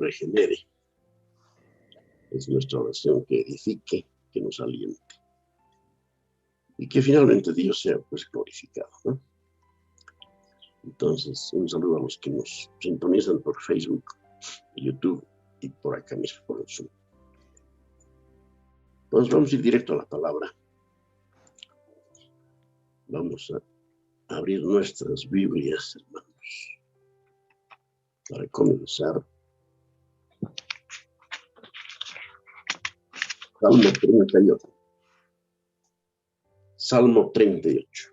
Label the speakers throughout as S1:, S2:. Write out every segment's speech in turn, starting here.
S1: regenere. Es nuestra oración que edifique, que nos aliente. Y que finalmente Dios sea pues glorificado, ¿no? Entonces, un saludo a los que nos sintonizan por Facebook, YouTube y por acá mismo por el Zoom. Pues vamos a ir directo a la palabra. Vamos a abrir nuestras Biblias, hermanos, para comenzar. Salmo 38. Salmo 38.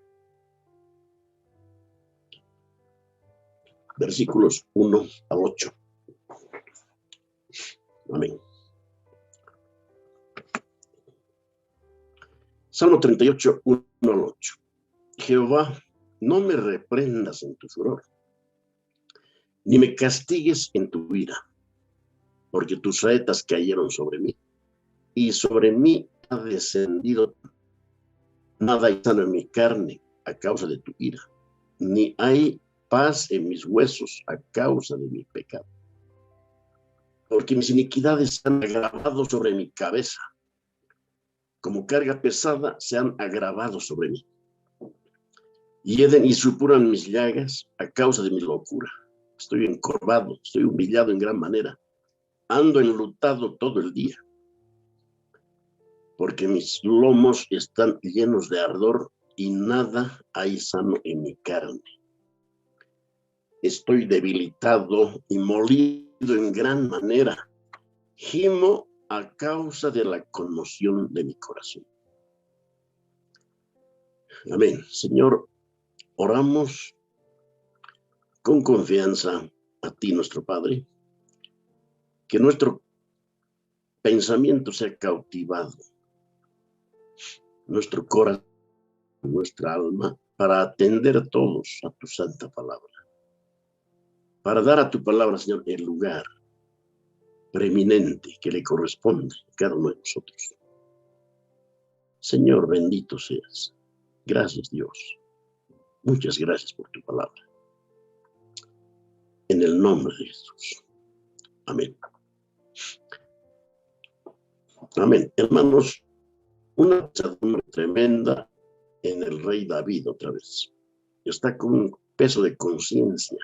S1: Versículos 1 al 8. Amén. Salmo 38, 1 al 8. Jehová, no me reprendas en tu furor, ni me castigues en tu ira, porque tus saetas cayeron sobre mí, y sobre mí ha descendido. Nada hay sano en mi carne a causa de tu ira, ni hay paz en mis huesos a causa de mi pecado. Porque mis iniquidades se han agravado sobre mi cabeza, como carga pesada se han agravado sobre mí. Hieden y supuran mis llagas a causa de mi locura. Estoy encorvado, estoy humillado en gran manera. Ando enlutado todo el día, porque mis lomos están llenos de ardor y nada hay sano en mi carne. Estoy debilitado y molido en gran manera. Gimo a causa de la conmoción de mi corazón. Amén. Señor, oramos con confianza a ti, nuestro Padre, que nuestro pensamiento sea cautivado, nuestro corazón, nuestra alma, para atender todos a tu santa palabra, para dar a tu palabra, Señor, el lugar preeminente que le corresponde a cada uno de nosotros. Señor, bendito seas. Gracias, Dios. Muchas gracias por tu palabra. En el nombre de Jesús. Amén. Amén. Hermanos, una pesadumbre tremenda en el rey David otra vez. Está con un peso de conciencia.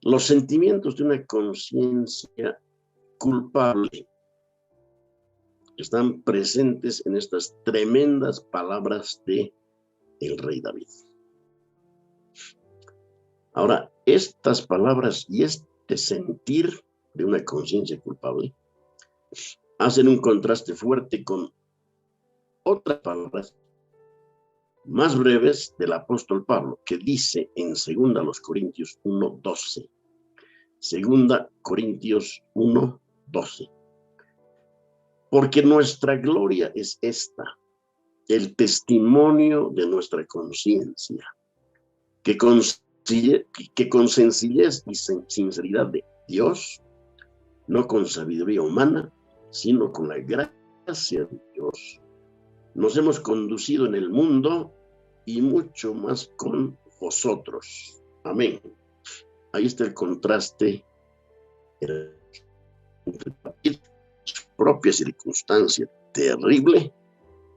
S1: Los sentimientos de una conciencia culpable están presentes en estas tremendas palabras de el rey David. Ahora, estas palabras y este sentir de una conciencia culpable hacen un contraste fuerte con otras palabras más breves del apóstol Pablo, que dice en 2 Corintios 1:12. 2 Corintios 1:12. Porque nuestra gloria es esta, el testimonio de nuestra conciencia, que con sencillez y sinceridad de Dios, no con sabiduría humana, sino con la gracia de Dios, nos hemos conducido en el mundo y mucho más con vosotros. Amén. Ahí está el contraste entre su propia circunstancia terrible,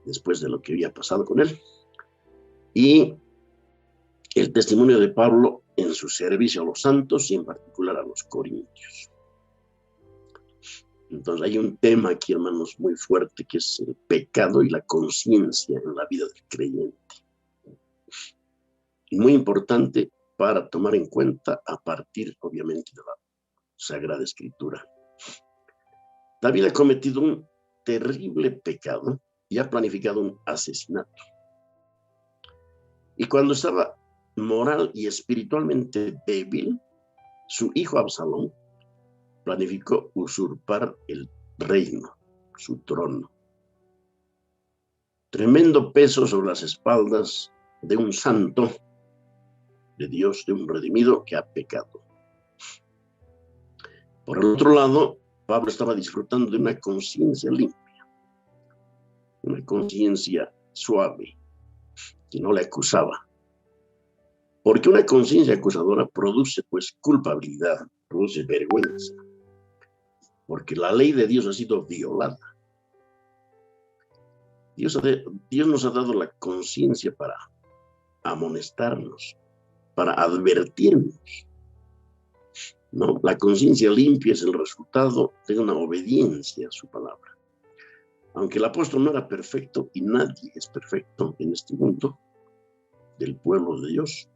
S1: después de lo que había pasado con él, y el testimonio de Pablo en su servicio a los santos y en particular a los corintios. Entonces hay un tema aquí, hermanos, muy fuerte, que es el pecado y la conciencia en la vida del creyente. Y muy importante para tomar en cuenta a partir, obviamente, de la Sagrada Escritura. David ha cometido un terrible pecado y ha planificado un asesinato. Y cuando estaba moral y espiritualmente débil, su hijo Absalón planificó usurpar el reino, su trono. Tremendo peso sobre las espaldas de un santo de Dios, de un redimido que ha pecado. Por el otro lado, Pablo estaba disfrutando de una conciencia limpia, una conciencia suave, que no le acusaba. Porque una conciencia acusadora produce pues culpabilidad, produce vergüenza. porque la ley de Dios ha sido violada. Dios nos ha dado la conciencia para amonestarnos, para advertirnos, ¿no? La conciencia limpia es el resultado de una obediencia a su palabra. Aunque el apóstol no era perfecto, y nadie es perfecto en este mundo del pueblo de Dios,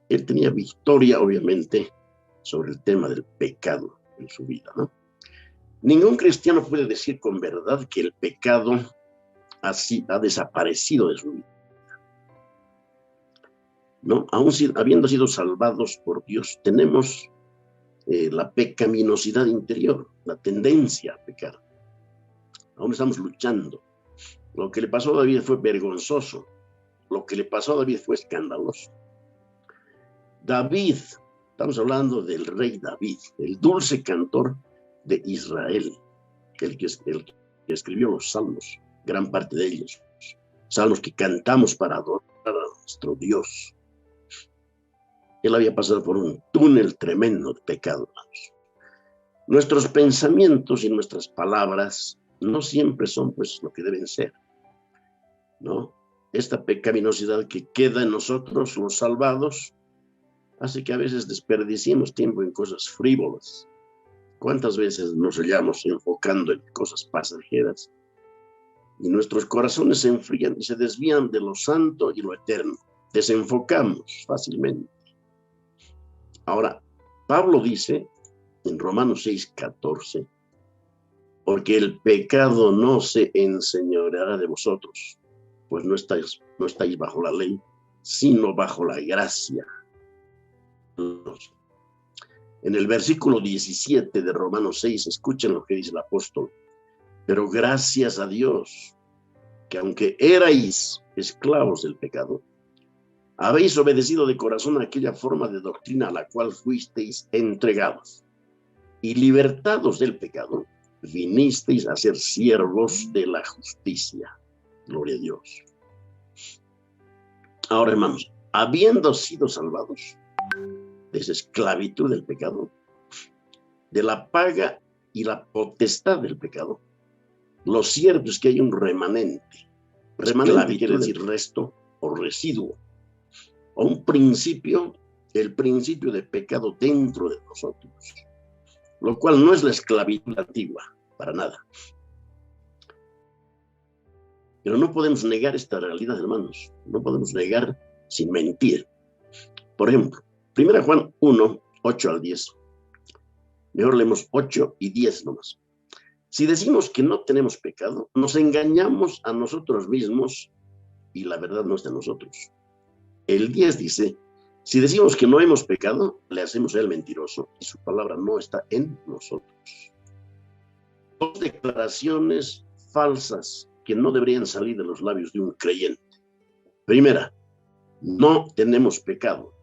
S1: él tenía victoria, obviamente, sobre el tema del pecado en su vida, ¿no? Ningún cristiano puede decir con verdad que el pecado así ha desaparecido de su vida, ¿no? Aún habiendo sido salvados por Dios, tenemos la pecaminosidad interior, la tendencia a pecar. Aún estamos luchando. Lo que le pasó a David fue vergonzoso. Lo que le pasó a David fue escandaloso. David, estamos hablando del rey David, el dulce cantor de Israel, el que escribió los salmos, gran parte de ellos, salmos que cantamos para adorar a nuestro Dios. Él había pasado por un túnel tremendo de pecado. Nuestros pensamientos y nuestras palabras no siempre son pues lo que deben ser, ¿no? Esta pecaminosidad que queda en nosotros, los salvados, hace que a veces desperdiciemos tiempo en cosas frívolas. ¿Cuántas veces nos hallamos enfocando en cosas pasajeras? Y nuestros corazones se enfrían y se desvían de lo santo y lo eterno. Desenfocamos fácilmente. Ahora, Pablo dice en Romanos 6:14, porque el pecado no se enseñoreará de vosotros, pues no estáis bajo la ley, sino bajo la gracia. En el versículo 17 de Romanos 6, escuchen lo que dice el apóstol. Pero gracias a Dios, que aunque erais esclavos del pecado, habéis obedecido de corazón a aquella forma de doctrina a la cual fuisteis entregados, y libertados del pecado, vinisteis a ser siervos de la justicia. Gloria a Dios. Ahora, hermanos, habiendo sido salvados de esa esclavitud del pecado, de la paga y la potestad del pecado, lo cierto es que hay un remanente. Remanente quiere decir resto o residuo, o un principio, el principio de pecado dentro de nosotros, lo cual no es la esclavitud antigua, para nada. Pero no podemos negar esta realidad, hermanos. No podemos negar sin mentir. Por ejemplo, 1 Juan 1, 8 al 10. Mejor leemos 8 y 10 nomás. Si decimos que no tenemos pecado, nos engañamos a nosotros mismos y la verdad no está en nosotros. El 10 dice, si decimos que no hemos pecado, le hacemos a él mentiroso y su palabra no está en nosotros. Dos declaraciones falsas que no deberían salir de los labios de un creyente. Primera, no tenemos pecado.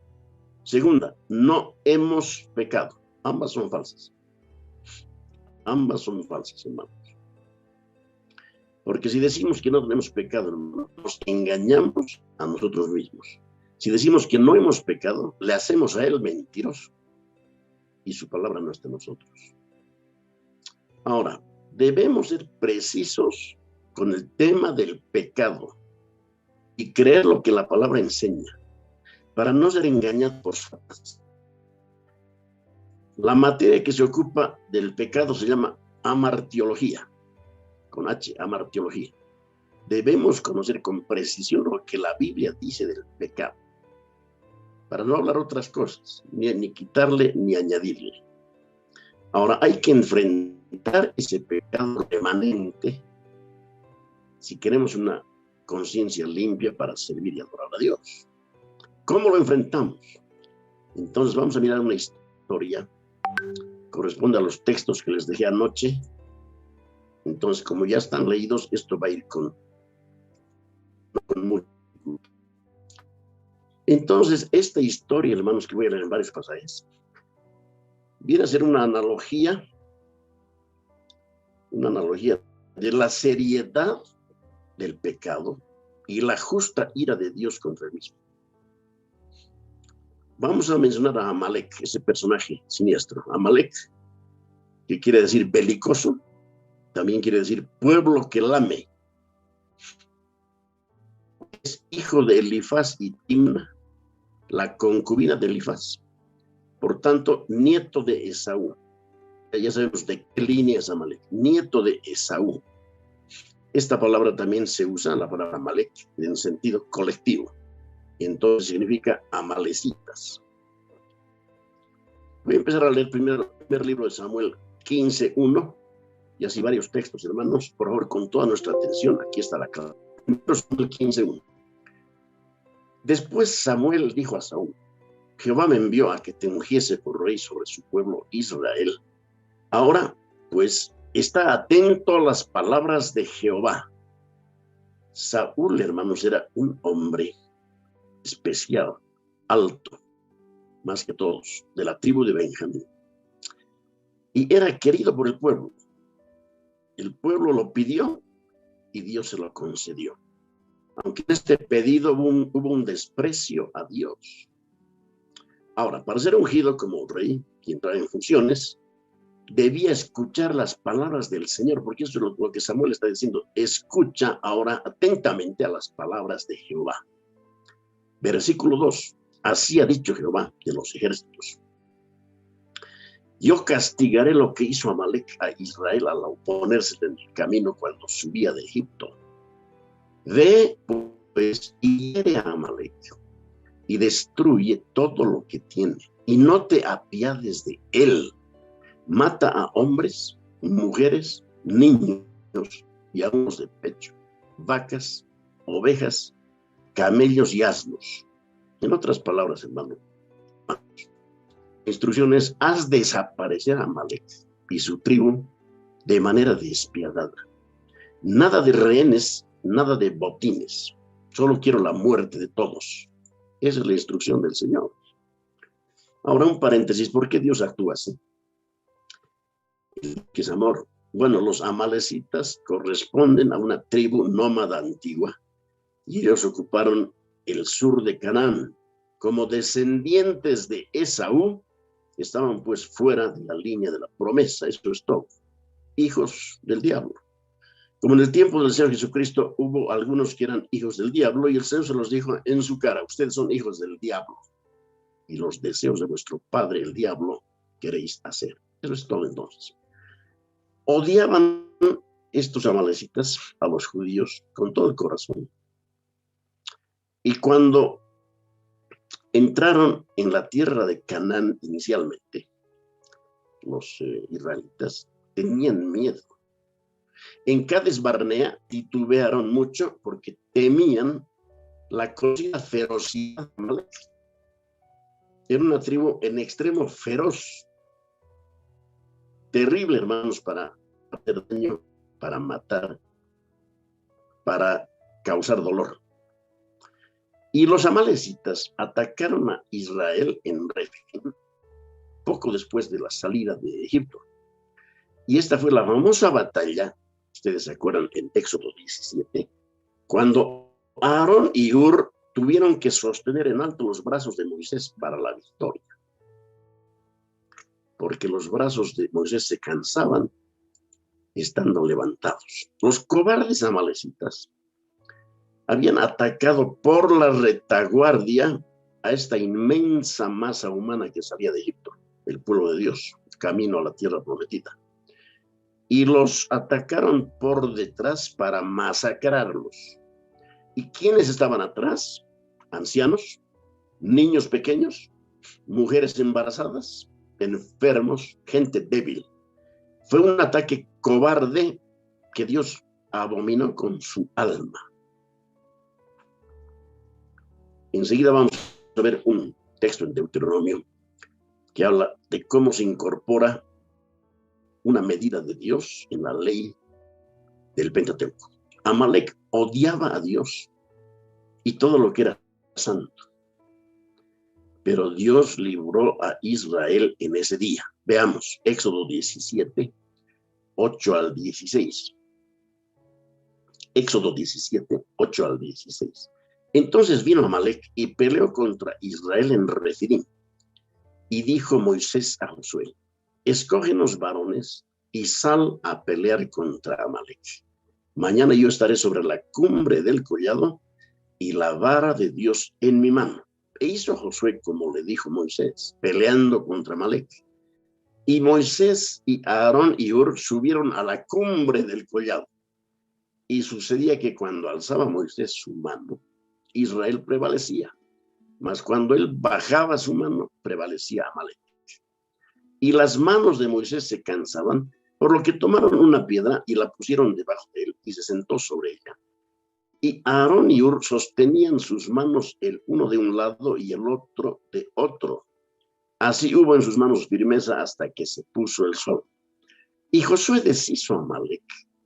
S1: Segunda, no hemos pecado. Ambas son falsas. Ambas son falsas, hermanos. Porque si decimos que no tenemos pecado, hermanos, nos engañamos a nosotros mismos. Si decimos que no hemos pecado, le hacemos a él mentiroso y su palabra no está en nosotros. Ahora, debemos ser precisos con el tema del pecado y creer lo que la palabra enseña, para no ser engañados por Satanás. La materia que se ocupa del pecado se llama amartiología, con H, amartiología. Debemos conocer con precisión lo que la Biblia dice del pecado, para no hablar otras cosas, ni quitarle ni añadirle. Ahora, hay que enfrentar ese pecado remanente si queremos una conciencia limpia para servir y adorar a Dios. ¿Cómo lo enfrentamos? Entonces vamos a mirar una historia, corresponde a los textos que les dejé anoche. Entonces, como ya están leídos, esto va a ir con mucho. Entonces, esta historia, hermanos, que voy a leer en varios pasajes, viene a ser una analogía de la seriedad del pecado y la justa ira de Dios contra el mismo. Vamos a mencionar a Amalek, ese personaje siniestro. Amalek que quiere decir belicoso, también quiere decir pueblo que lame. Es hijo de Elifaz y Timna, la concubina de Elifaz. Por tanto, nieto de Esaú. Ya sabemos de qué línea es Amalek. Nieto de Esaú. Esta palabra también se usa, la palabra Amalek, en sentido colectivo. Y entonces significa amalecitas. Voy a empezar a leer primero el primer libro de Samuel 15:1, y así varios textos, hermanos. Por favor, con toda nuestra atención, aquí está la clave. Primero Samuel 15:1. Después Samuel dijo a Saúl: Jehová me envió a que te ungiese por rey sobre su pueblo Israel. Ahora, pues, está atento a las palabras de Jehová. Saúl, hermanos, era un hombre especial, alto, más que todos, de la tribu de Benjamín. Y era querido por el pueblo. El pueblo lo pidió y Dios se lo concedió. Aunque en este pedido hubo un desprecio a Dios. Ahora, para ser ungido como rey y entrar en funciones, debía escuchar las palabras del Señor, porque eso es lo que Samuel está diciendo. Escucha ahora atentamente a las palabras de Jehová. Versículo 2. Así ha dicho Jehová de los ejércitos: yo castigaré lo que hizo Amalek a Israel al oponerse en el camino cuando subía de Egipto. Ve, pues, y hiere a Amalek y destruye todo lo que tiene, y no te apiades de él. Mata a hombres, mujeres, niños y asnos de pecho, vacas, ovejas, camellos y asnos. En otras palabras, hermano, la instrucción es: haz desaparecer a Amalek y su tribu de manera despiadada. Nada de rehenes, nada de botines. Solo quiero la muerte de todos. Esa es la instrucción del Señor. Ahora un paréntesis: ¿por qué Dios actúa así? ¿Qué es amor? Bueno, los amalecitas corresponden a una tribu nómada antigua y ellos ocuparon el sur de Canaán. Como descendientes de Esaú, estaban pues fuera de la línea de la promesa. Eso es todo. Hijos del diablo. Como en el tiempo del Señor Jesucristo hubo algunos que eran hijos del diablo y el Señor se los dijo en su cara: ustedes son hijos del diablo y los deseos de vuestro padre el diablo queréis hacer. Eso es todo. Entonces odiaban estos amalecitas a los judíos con todo el corazón. Y cuando entraron en la tierra de Canaán inicialmente, los israelitas tenían miedo. En Cades Barnea titubearon mucho porque temían la conocida ferocidad de Amalek. Era una tribu en extremo feroz, terrible, hermanos, para hacer daño, para matar, para causar dolor. Y los amalecitas atacaron a Israel en Refidim, poco después de la salida de Egipto. Y esta fue la famosa batalla, ustedes se acuerdan, en Éxodo 17, cuando Aarón y Hur tuvieron que sostener en alto los brazos de Moisés para la victoria. Porque los brazos de Moisés se cansaban estando levantados. Los cobardes amalecitas habían atacado por la retaguardia a esta inmensa masa humana que salía de Egipto, el pueblo de Dios, camino a la tierra prometida. Y los atacaron por detrás para masacrarlos. ¿Y quiénes estaban atrás? Ancianos, niños pequeños, mujeres embarazadas, enfermos, gente débil. Fue un ataque cobarde que Dios abominó con su alma. Enseguida vamos a ver un texto en Deuteronomio que habla de cómo se incorpora una medida de Dios en la ley del Pentateuco. Amalek odiaba a Dios y todo lo que era santo. Pero Dios libró a Israel en ese día. Veamos, Éxodo 17, 8 al 16. Éxodo 17, 8 al 16. Entonces vino Amalek y peleó contra Israel en Refidim. Y dijo Moisés a Josué: escógenos varones y sal a pelear contra Amalek. Mañana yo estaré sobre la cumbre del collado y la vara de Dios en mi mano. E hizo Josué como le dijo Moisés, peleando contra Amalek. Y Moisés y Aarón y Hur subieron a la cumbre del collado. Y sucedía que cuando alzaba Moisés su mano, Israel prevalecía. Mas cuando él bajaba su mano, prevalecía Amalek. Y las manos de Moisés se cansaban, por lo que tomaron una piedra y la pusieron debajo de él y se sentó sobre ella. Y Aarón y Hur sostenían sus manos el uno de un lado y el otro de otro. Así hubo en sus manos firmeza hasta que se puso el sol. Y Josué deshizo a Amalek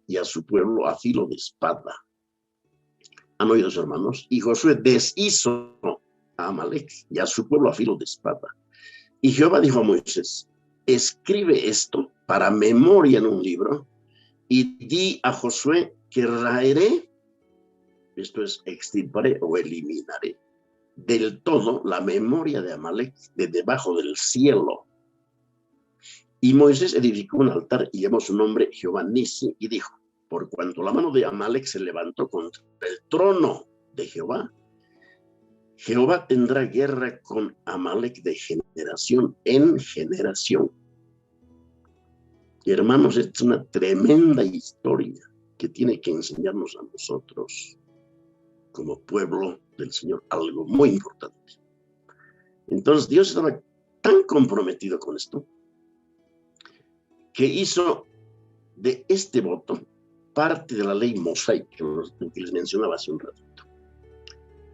S1: y a su pueblo a filo de espada. ¿Han oído, hermanos? Y Josué deshizo a Amalek y a su pueblo a filo de espada. Y Jehová dijo a Moisés, escribe esto para memoria en un libro y di a Josué que raeré, esto es, extirparé o eliminaré del todo la memoria de Amalek de debajo del cielo. Y Moisés edificó un altar y llamó su nombre Jehová Nisi y dijo, por cuanto la mano de Amalek se levantó contra el trono de Jehová, Jehová tendrá guerra con Amalek de generación en generación. Y hermanos, esta es una tremenda historia que tiene que enseñarnos a nosotros como pueblo del Señor algo muy importante. Entonces Dios estaba tan comprometido con esto que hizo de este voto parte de la ley mosaica que les mencionaba hace un ratito.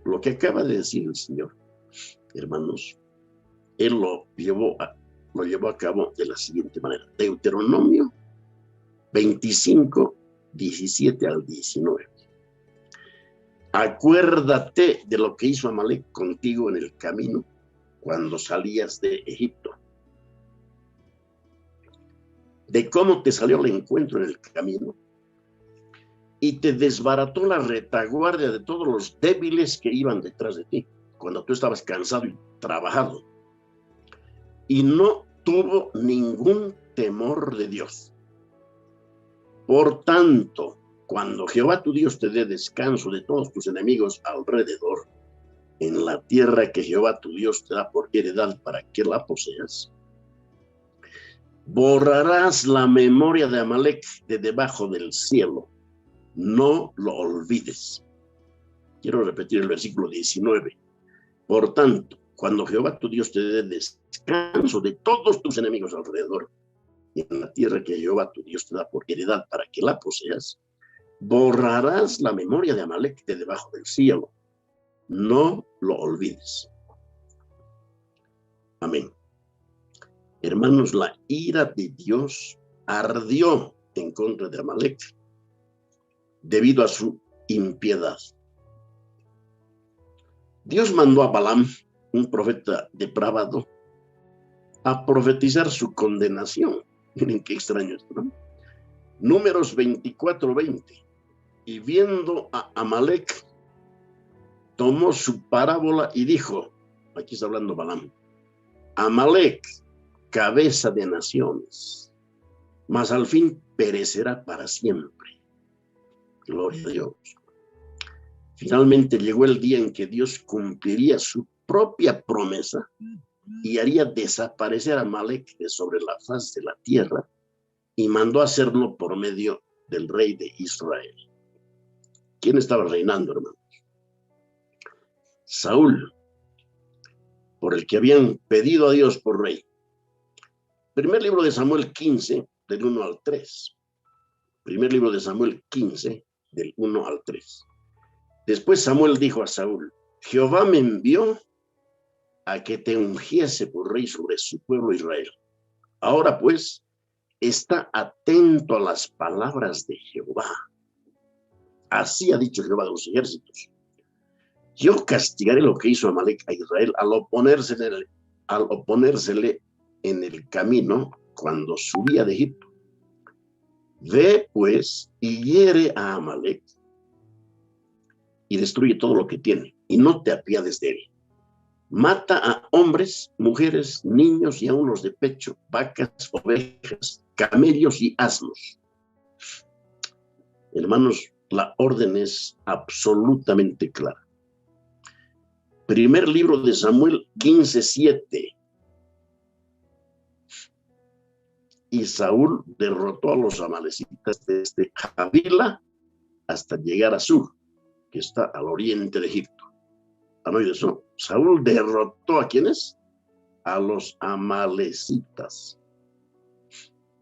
S1: Lo que acaba de decir el Señor, hermanos, Él lo llevó a cabo de la siguiente manera. Deuteronomio 25, 17 al 19. Acuérdate de lo que hizo Amalek contigo en el camino cuando salías de Egipto, de cómo te salió al encuentro en el camino y te desbarató la retaguardia de todos los débiles que iban detrás de ti, cuando tú estabas cansado y trabajado. Y no tuvo ningún temor de Dios. Por tanto, cuando Jehová tu Dios te dé descanso de todos tus enemigos alrededor, en la tierra que Jehová tu Dios te da por heredad para que la poseas, borrarás la memoria de Amalek de debajo del cielo. No lo olvides. Quiero repetir el versículo 19. Por tanto, cuando Jehová tu Dios te dé descanso de todos tus enemigos alrededor, en la tierra que Jehová tu Dios te da por heredad para que la poseas, borrarás la memoria de Amalek de debajo del cielo. No lo olvides. Amén. Hermanos, la ira de Dios ardió en contra de Amalek debido a su impiedad. Dios mandó a Balaam, un profeta depravado, a profetizar su condenación. Miren qué extraño esto, ¿no? Números 24:20. Y viendo a Amalek, tomó su parábola y dijo, aquí está hablando Balaam, Amalek, cabeza de naciones, mas al fin perecerá para siempre. Gloria a Dios. Finalmente llegó el día en que Dios cumpliría su propia promesa y haría desaparecer a Amalek de sobre la faz de la tierra y mandó hacerlo por medio del rey de Israel. ¿Quién estaba reinando, hermanos? Saúl, por el que habían pedido a Dios por rey. Primer libro de Samuel 15, del 1 al 3. Primer libro de Samuel 15, del 1 al 3. Después Samuel dijo a Saúl, Jehová me envió a que te ungiese por rey sobre su pueblo Israel. Ahora pues, está atento a las palabras de Jehová. Así ha dicho Jehová de los ejércitos. Yo castigaré lo que hizo Amalek a Israel al oponérsele en el camino cuando subía de Egipto. Ve pues y hiere a Amalek y destruye todo lo que tiene y no te apiades de él. Mata a hombres, mujeres, niños y aun los de pecho, vacas, ovejas, camellos y asnos. Hermanos, la orden es absolutamente clara. Primer libro de Samuel 15:7. Y Saúl derrotó a los amalecitas desde Javila hasta llegar a Sur, que está al oriente de Egipto. ¿Han oído eso? Saúl derrotó ¿a quiénes? A los amalecitas,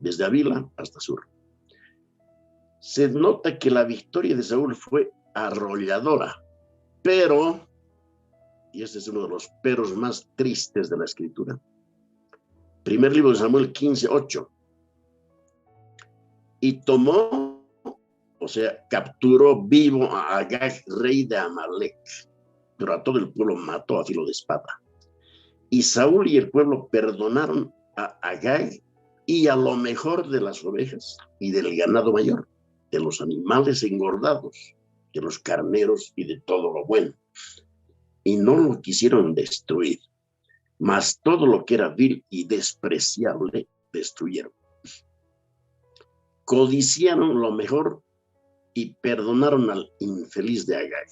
S1: desde Avila hasta Sur. Se nota que la victoria de Saúl fue arrolladora, pero, y este es uno de los peros más tristes de la Escritura, primer libro de Samuel 15:8, y tomó, o sea, capturó vivo a Agag, rey de Amalec, pero a todo el pueblo mató a filo de espada. Y Saúl y el pueblo perdonaron a Agag y a lo mejor de las ovejas y del ganado mayor, de los animales engordados, de los carneros y de todo lo bueno. Y no lo quisieron destruir, mas todo lo que era vil y despreciable destruyeron. Codiciaron lo mejor y perdonaron al infeliz de Agag.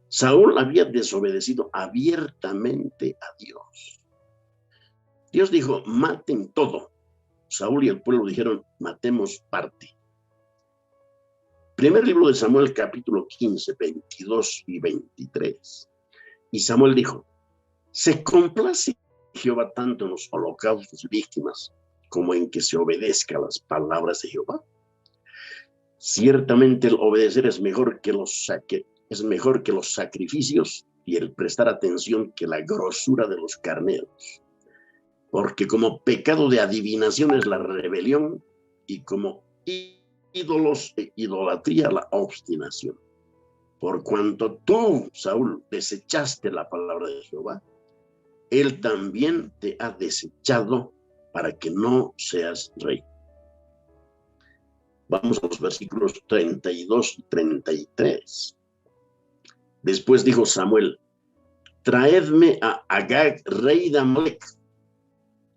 S1: Saúl había desobedecido abiertamente a Dios. Dios dijo, maten todo. Saúl y el pueblo dijeron, matemos parte. Primer libro de Samuel, capítulo 15, 22 y 23. Y Samuel dijo, ¿se complace Jehová tanto en los holocaustos y víctimas como en que se obedezca a las palabras de Jehová? Ciertamente el obedecer es mejor que los sacrificios y el prestar atención que la grosura de los carneros. Porque como pecado de adivinación es la rebelión y como ídolos e idolatría la obstinación. Por cuanto tú, Saúl, desechaste la palabra de Jehová, él también te ha desechado para que no seas rey. Vamos a los versículos 32 y 33. Después dijo Samuel, traedme a Agag, rey de Amalec.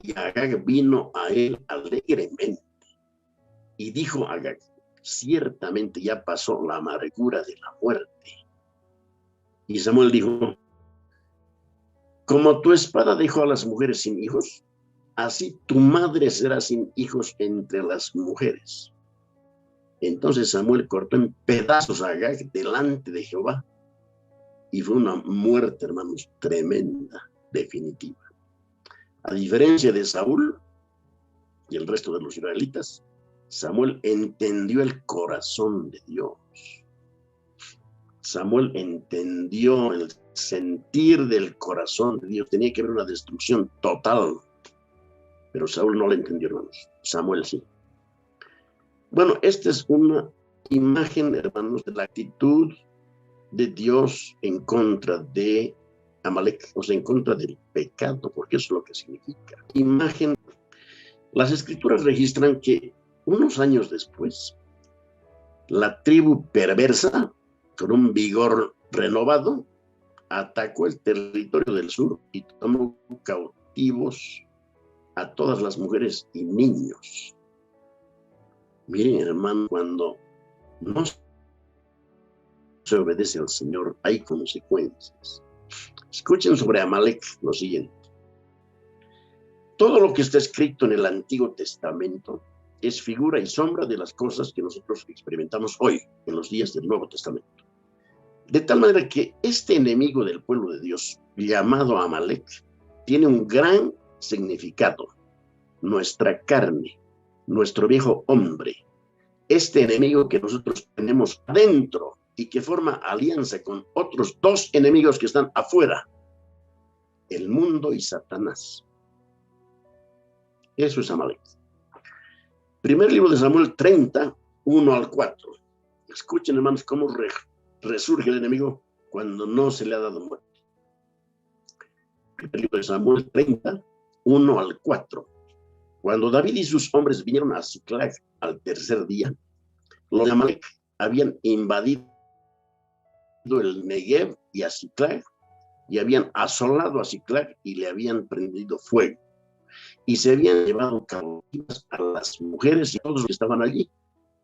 S1: Y Agag vino a él alegremente. Y dijo Agag, ciertamente ya pasó la amargura de la muerte. Y Samuel dijo, como tu espada dejó a las mujeres sin hijos, así tu madre será sin hijos entre las mujeres. Entonces Samuel cortó en pedazos a Agag delante de Jehová. Y fue una muerte, hermanos, tremenda, definitiva. A diferencia de Saúl y el resto de los israelitas, Samuel entendió el corazón de Dios. Samuel entendió el sentir del corazón de Dios. Tenía que haber una destrucción total. Pero Saúl no lo entendió, hermanos. Samuel sí. Bueno, esta es una imagen, hermanos, de la actitud de Dios en contra de Amalec, o sea, en contra del pecado, porque eso es lo que significa. Imagen. Las escrituras registran que unos años después, la tribu perversa, con un vigor renovado, atacó el territorio del sur y tomó cautivos a todas las mujeres y niños. Miren, hermano, cuando no se obedece al Señor, hay consecuencias. Escuchen sobre Amalec lo siguiente. Todo lo que está escrito en el Antiguo Testamento es figura y sombra de las cosas que nosotros experimentamos hoy, en los días del Nuevo Testamento. De tal manera que este enemigo del pueblo de Dios, llamado Amalec, tiene un gran significado. Nuestra carne, nuestro viejo hombre, este enemigo que nosotros tenemos adentro y que forma alianza con otros dos enemigos que están afuera, el mundo y Satanás. Eso es Amalec. Primer libro de Samuel 30, 1 al 4. Escuchen, hermanos, cómo resurge el enemigo cuando no se le ha dado muerte. Primer libro de Samuel 30, 1 al 4. Cuando David y sus hombres vinieron a Ziklag al tercer día, los de Amalec habían invadido el Negev y a Ziklag y habían asolado a Siclag y le habían prendido fuego. Y se habían llevado cautivas a las mujeres y todos los que estaban allí,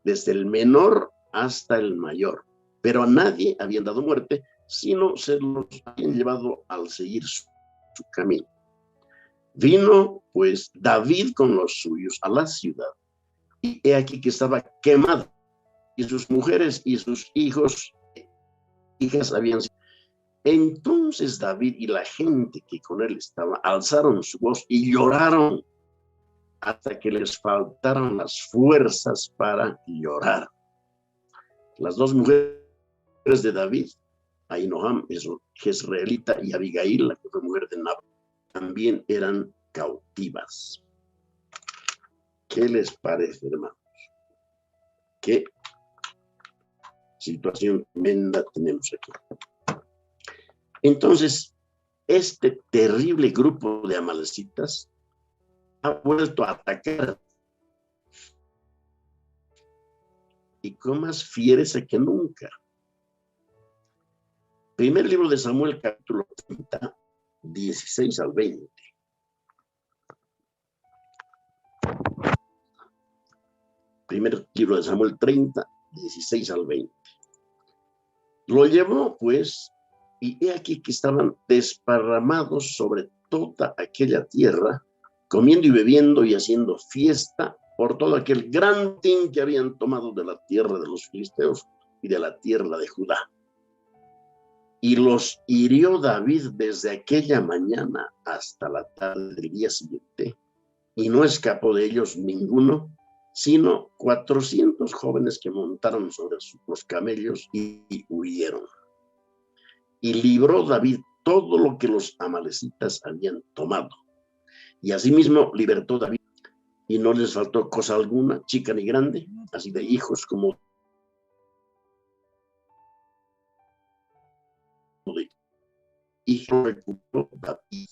S1: desde el menor hasta el mayor. Pero a nadie habían dado muerte, sino se los habían llevado al seguir su camino. Vino pues David con los suyos a la ciudad, y he aquí que estaba quemada, y sus mujeres y sus hijos, hijas habían sido. Entonces David y la gente que con él estaba alzaron su voz y lloraron hasta que les faltaron las fuerzas para llorar. Las dos mujeres de David, Ahinoam, jezreelita, y Abigail, la que fue mujer de Nabal, también eran cautivas. ¿Qué les parece, hermanos? ¿Qué situación tremenda tenemos aquí? Entonces, este terrible grupo de amalecitas ha vuelto a atacar y con más fiereza que nunca. Primer libro de Samuel, capítulo 30, 16 al 20. Primer libro de Samuel 30, 16 al 20. Lo llevó, pues, y he aquí que estaban desparramados sobre toda aquella tierra, comiendo y bebiendo y haciendo fiesta por todo aquel gran botín que habían tomado de la tierra de los filisteos y de la tierra de Judá. Y los hirió David desde aquella mañana hasta la tarde del día siguiente, y no escapó de ellos ninguno, sino 400 jóvenes que montaron sobre los camellos y huyeron. Y libró David todo lo que los amalecitas habían tomado. Y asimismo libertó David, y no les faltó cosa alguna, chica ni grande, así de hijos como de hijos. Recuperó David.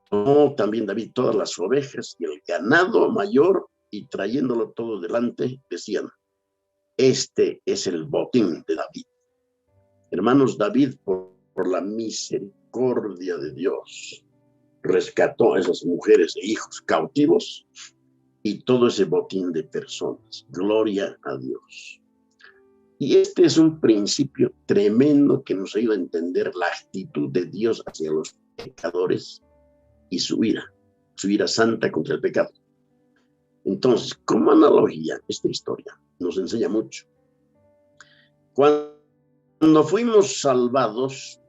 S1: Tomó también David todas las ovejas y el ganado mayor, y trayéndolo todo delante, decían: este es el botín de David. Hermanos, David, por la misericordia de Dios, rescató a esas mujeres e hijos cautivos y todo ese botín de personas. Gloria a Dios. Y este es un principio tremendo que nos ayuda a entender la actitud de Dios hacia los pecadores y su ira santa contra el pecado. Entonces, como analogía, esta historia nos enseña mucho. Cuando fuimos salvados,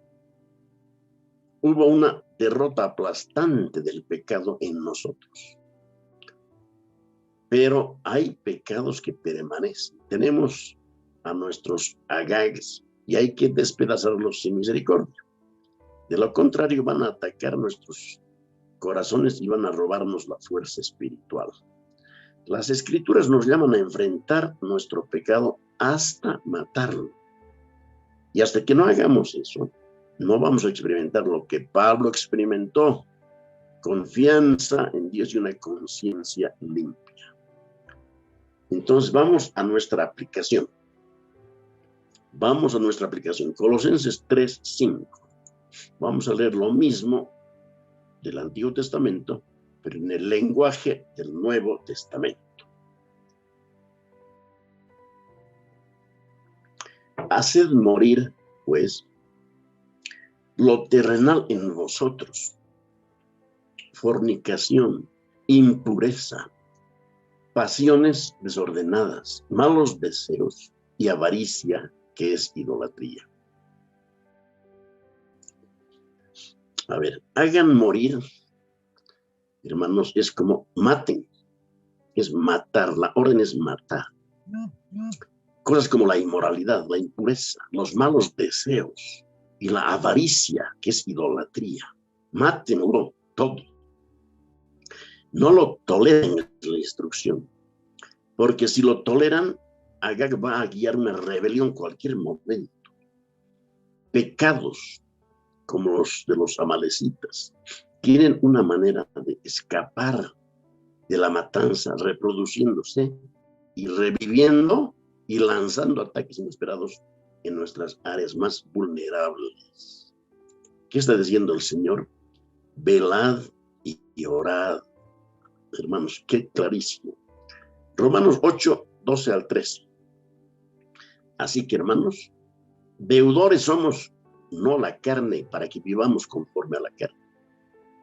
S1: hubo una derrota aplastante del pecado en nosotros. Pero hay pecados que permanecen. Tenemos a nuestros agagues y hay que despedazarlos sin misericordia. De lo contrario, van a atacar nuestros corazones y van a robarnos la fuerza espiritual. Las Escrituras nos llaman a enfrentar nuestro pecado hasta matarlo. Y hasta que no hagamos eso, no vamos a experimentar lo que Pablo experimentó: confianza en Dios y una conciencia limpia. Entonces vamos a nuestra aplicación. Colosenses 3:5. Vamos a leer lo mismo del Antiguo Testamento, pero en el lenguaje del Nuevo Testamento. Haced morir, pues, lo terrenal en vosotros: fornicación, impureza, pasiones desordenadas, malos deseos y avaricia, que es idolatría. A ver, hagan morir, hermanos, es como maten, es matar, la orden es matar. Cosas como la inmoralidad, la impureza, los malos deseos y la avaricia, que es idolatría. Mátenlo todo. No lo toleren, es la instrucción, porque si lo toleran, Agag va a guiar una rebelión en cualquier momento. Pecados como los de los amalecitas tienen una manera de escapar de la matanza, reproduciéndose y reviviendo y lanzando ataques inesperados en nuestras áreas más vulnerables. ¿Qué está diciendo el Señor? Velad y orad. Hermanos, qué clarísimo. Romanos 8, 12 al 13. Así que, hermanos, deudores somos, no la carne, para que vivamos conforme a la carne.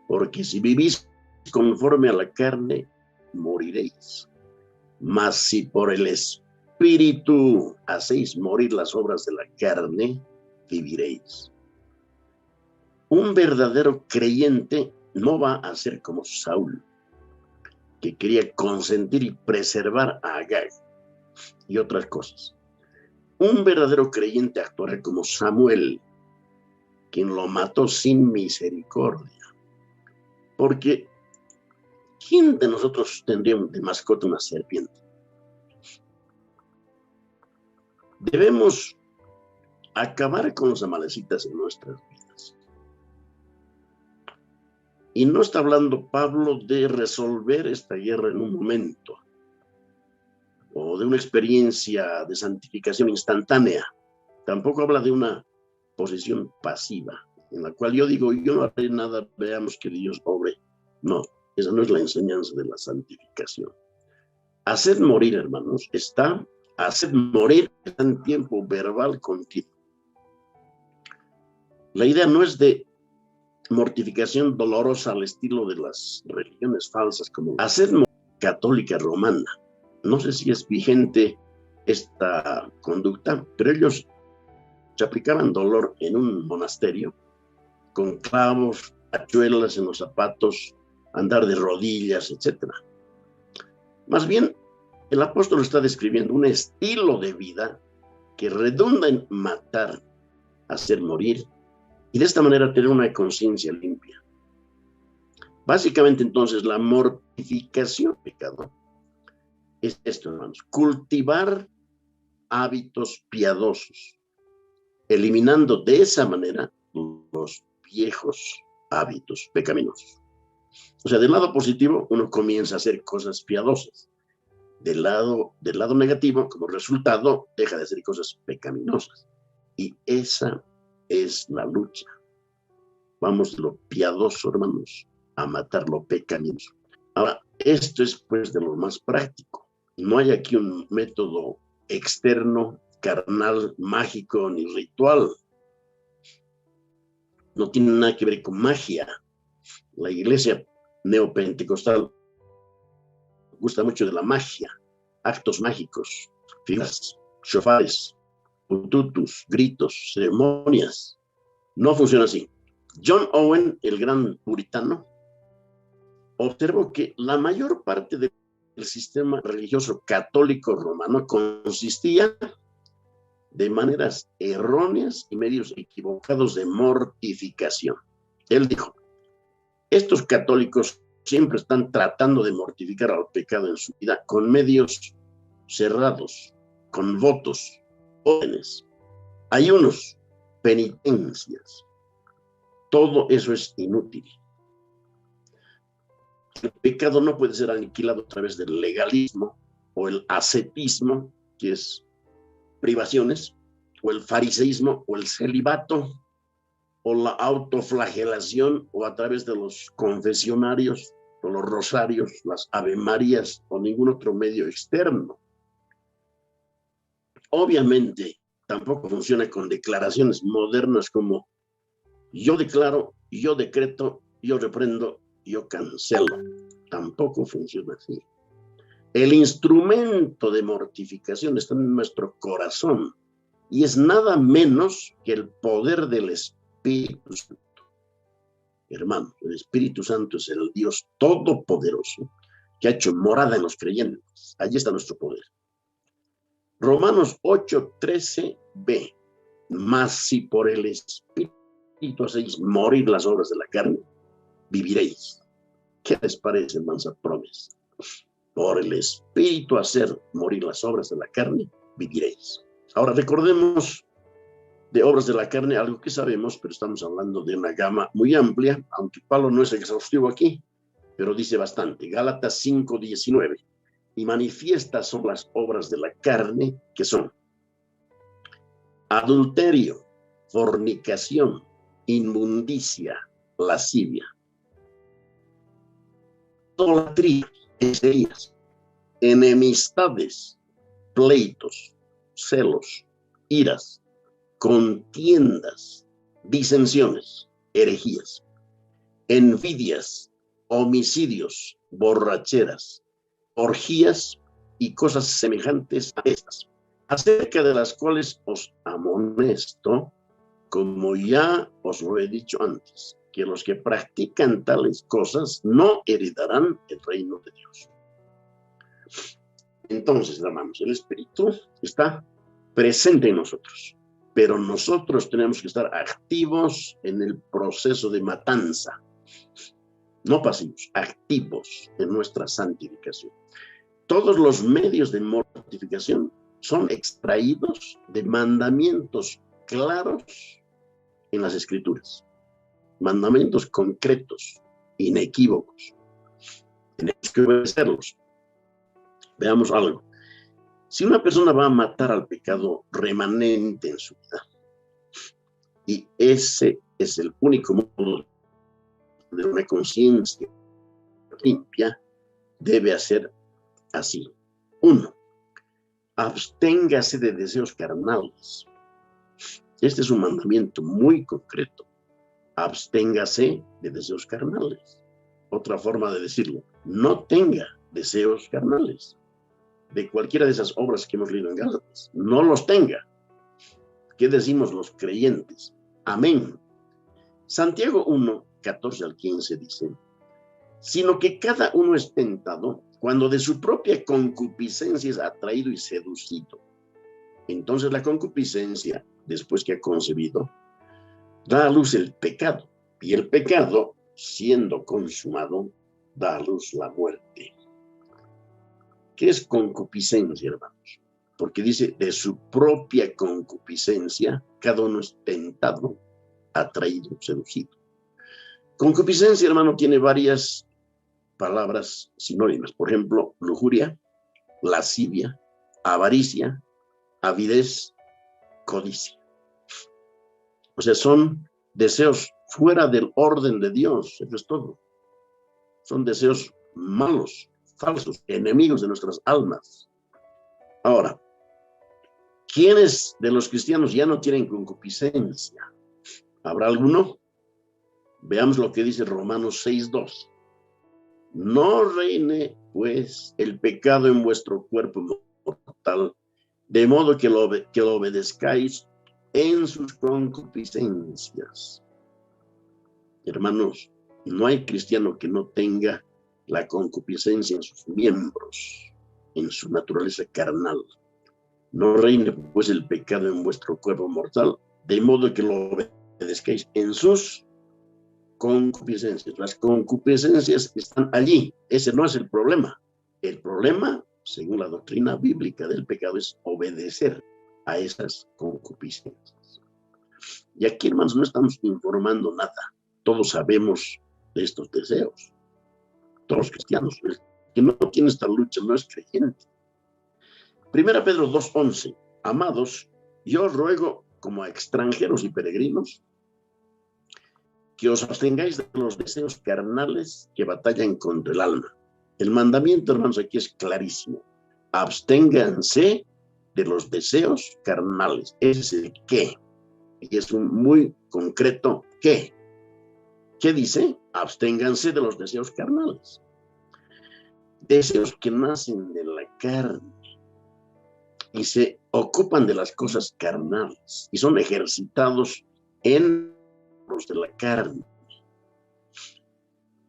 S1: Porque si vivís conforme a la carne, moriréis. Mas si por el Espíritu hacéis morir las obras de la carne, viviréis. Un verdadero creyente no va a ser como Saúl, que quería consentir y preservar a Agag y otras cosas. Un verdadero creyente actuará como Samuel, quien lo mató sin misericordia. Porque ¿quién de nosotros tendría de mascota una serpiente? Debemos acabar con los amalecitas en nuestras vidas. Y no está hablando Pablo de resolver esta guerra en un momento, o de una experiencia de santificación instantánea. Tampoco habla de una posición pasiva, en la cual yo digo, yo no haré nada, veamos que Dios obre. No, esa no es la enseñanza de la santificación. Hacer morir, hermanos, hacer morir en tiempo verbal continuo. La idea no es de mortificación dolorosa al estilo de las religiones falsas, como hacer morir católica romana. No sé si es vigente esta conducta, pero ellos se aplicaban dolor en un monasterio con clavos, tachuelas en los zapatos, andar de rodillas, etc. Más bien, el apóstol está describiendo un estilo de vida que redunda en matar, hacer morir, y de esta manera tener una conciencia limpia. Básicamente, entonces, la mortificación del pecado es esto, hermanos: cultivar hábitos piadosos, eliminando de esa manera los viejos hábitos pecaminosos. O sea, del lado positivo, uno comienza a hacer cosas piadosas. Del lado negativo, como resultado, deja de hacer cosas pecaminosas. Y esa es la lucha. Vamos de lo piadoso, hermanos, a matar lo pecaminoso. Ahora, esto es pues de lo más práctico. No hay aquí un método externo, carnal, mágico, ni ritual. No tiene nada que ver con magia. La iglesia neopentecostal gusta mucho de la magia, actos mágicos, figuras, shofares, tutus, gritos, ceremonias. No funciona así. John Owen, el gran puritano, observó que la mayor parte del sistema religioso católico romano consistía de maneras erróneas y medios equivocados de mortificación. Él dijo, estos católicos siempre están tratando de mortificar al pecado en su vida con medios cerrados, con votos, órdenes, ayunos, penitencias. Todo eso es inútil. El pecado no puede ser aniquilado a través del legalismo o el ascetismo, que es privaciones, o el fariseísmo o el celibato, o la autoflagelación, o a través de los confesionarios, o los rosarios, las avemarías, o ningún otro medio externo. Obviamente, tampoco funciona con declaraciones modernas como yo declaro, yo decreto, yo reprendo, yo cancelo. Tampoco funciona así. El instrumento de mortificación está en nuestro corazón y es nada menos que el poder del Espíritu Santo. Hermano, el Espíritu Santo es el Dios todopoderoso que ha hecho morada en los creyentes. Allí está nuestro poder. Romanos 8:13b. Mas si por el Espíritu hacéis morir las obras de la carne, viviréis. ¿Qué les parece, hermanos, promesa? Por el Espíritu hacer morir las obras de la carne, viviréis. Ahora recordemos de obras de la carne algo que sabemos, pero estamos hablando de una gama muy amplia, aunque Pablo no es exhaustivo aquí, pero dice bastante. Gálatas 5:19. Y manifiestas son las obras de la carne, que son adulterio, fornicación, inmundicia, lascivia, idolatría, herejías, enemistades, pleitos, celos, iras, contiendas, disensiones, herejías, envidias, homicidios, borracheras, orgías y cosas semejantes a estas, acerca de las cuales os amonesto, como ya os lo he dicho antes, que los que practican tales cosas no heredarán el reino de Dios. Entonces, hermanos, el Espíritu está presente en nosotros, pero nosotros tenemos que estar activos en el proceso de matanza, no pasivos, activos en nuestra santificación. Todos los medios de mortificación son extraídos de mandamientos claros en las Escrituras, mandamientos concretos, inequívocos. Tenemos que obedecerlos. Veamos algo. Si una persona va a matar al pecado remanente en su vida, y ese es el único modo de una conciencia limpia, debe hacer así. 1. Absténgase de deseos carnales. Este es un mandamiento muy concreto. Absténgase de deseos carnales. Otra forma de decirlo, no tenga deseos carnales de cualquiera de esas obras que hemos leído en Gálatas. No los tenga. ¿Qué decimos los creyentes? Amén. Santiago 1, 14 al 15 dice, sino que cada uno es tentado cuando de su propia concupiscencia es atraído y seducido. Entonces la concupiscencia, después que ha concebido, da a luz el pecado, y el pecado, siendo consumado, da a luz la muerte. ¿Qué es concupiscencia, hermanos? Porque dice, de su propia concupiscencia, cada uno es tentado, atraído, seducido. Concupiscencia, hermano, tiene varias palabras sinónimas. Por ejemplo, lujuria, lascivia, avaricia, avidez, codicia. O sea, son deseos fuera del orden de Dios, eso es todo. Son deseos malos, falsos, enemigos de nuestras almas. Ahora, ¿quiénes de los cristianos ya no tienen concupiscencia? ¿Habrá alguno? Veamos lo que dice Romanos 6:2. No reine, pues, el pecado en vuestro cuerpo mortal, de modo que lo obedezcáis en sus concupiscencias. Hermanos, no hay cristiano que no tenga la concupiscencia en sus miembros, en su naturaleza carnal. No reine, pues, el pecado en vuestro cuerpo mortal, de modo que lo obedezcáis en sus concupiscencias. Las concupiscencias están allí. Ese no es el problema. El problema, según la doctrina bíblica del pecado, es obedecer a esas concupiscencias. Y aquí, hermanos, no estamos informando nada. Todos sabemos de estos deseos. Todos los cristianos. El que no tiene esta lucha no es creyente. 1 Pedro 2:11. Amados, yo os ruego como a extranjeros y peregrinos que os abstengáis de los deseos carnales que batallan contra el alma. El mandamiento, hermanos, aquí es clarísimo. Absténganse de los deseos carnales. Ese es el qué. Y es un muy concreto qué. ¿Qué dice? Absténganse de los deseos carnales. Deseos que nacen de la carne y se ocupan de las cosas carnales y son ejercitados en los de la carne.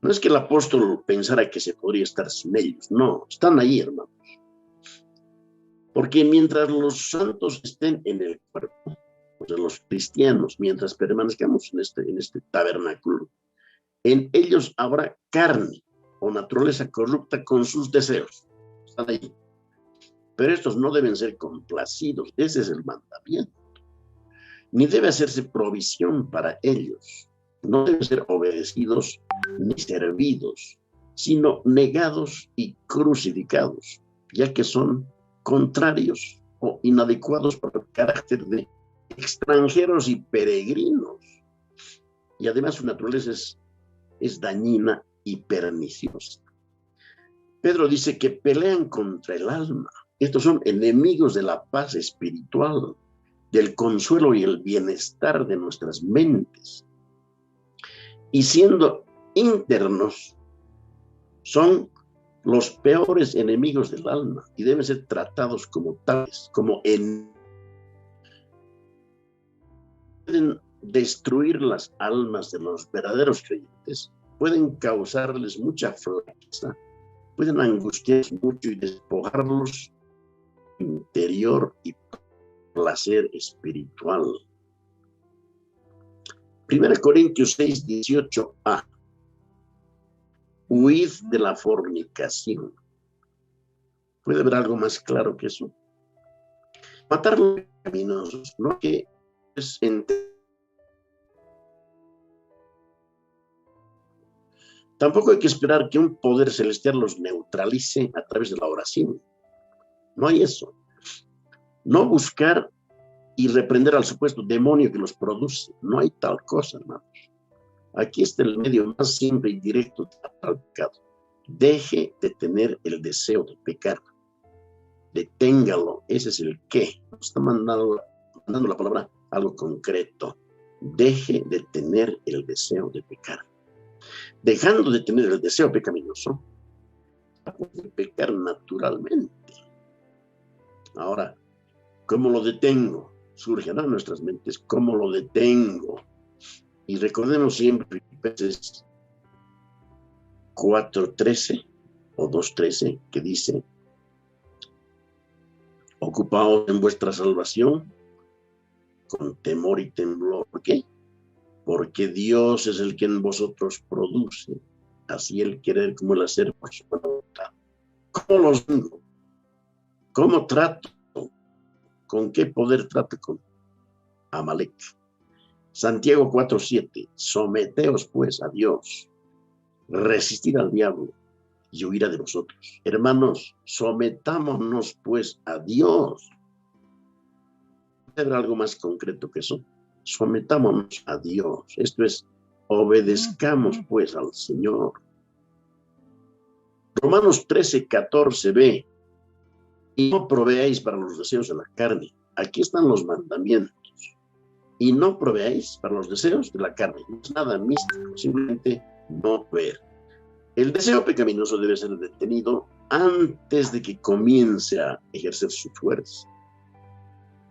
S1: No es que el apóstol pensara que se podría estar sin ellos, no, están ahí, hermanos. Porque mientras los santos estén en el cuerpo, o sea, los cristianos, mientras permanezcamos en este tabernáculo, en ellos habrá carne o naturaleza corrupta con sus deseos. Están ahí. Pero estos no deben ser complacidos, ese es el mandamiento. Ni debe hacerse provisión para ellos. No deben ser obedecidos ni servidos, sino negados y crucificados, ya que son contrarios o inadecuados para el carácter de extranjeros y peregrinos. y además su naturaleza es dañina y perniciosa. Pedro dice que pelean contra el alma. Estos son enemigos de la paz espiritual, del consuelo y el bienestar de nuestras mentes. Y siendo internos, son los peores enemigos del alma y deben ser tratados como tales, como pueden destruir las almas de los verdaderos creyentes, pueden causarles mucha flaqueza, pueden angustiarlos mucho y despojarlos interior y placer espiritual. 1 Corintios 6, 18a. Huid de la fornicación. ¿Puede haber algo más claro que eso? Matar los pecaminosos, no que es Tampoco hay que esperar que un poder celestial los neutralice a través de la oración. No hay eso. No buscar y reprender al supuesto demonio que los produce. No hay tal cosa, hermanos. Aquí está el medio más simple y directo al pecado. Deje de tener el deseo de pecar. Deténgalo. Ese es el qué. Nos está mandando la palabra algo concreto. Deje de tener el deseo de pecar. Dejando de tener el deseo pecaminoso, de pecar naturalmente. Ahora, ¿cómo lo detengo? Surgirá en nuestras mentes, ¿cómo lo detengo? Y recordemos siempre Filipenses 4:13 o 2:13, que dice: ocupaos en vuestra salvación con temor y temblor. ¿Por qué? Porque Dios es el que en vosotros produce, así el querer como el hacer por su voluntad. ¿Cómo los tengo? ¿Cómo trato? ¿Con qué poder trato con Amalek? Santiago 4:7. Someteos pues a Dios, resistid al diablo y huirá de vosotros. Hermanos, sometámonos pues a Dios. ¿Puede haber algo más concreto que eso? Sometámonos a Dios. Esto es, obedezcamos pues al Señor. Romanos 13:14b. Y no proveáis para los deseos de la carne. Aquí están los mandamientos. Y no proveáis para los deseos de la carne. No es nada místico, simplemente no ver. El deseo pecaminoso debe ser detenido antes de que comience a ejercer su fuerza.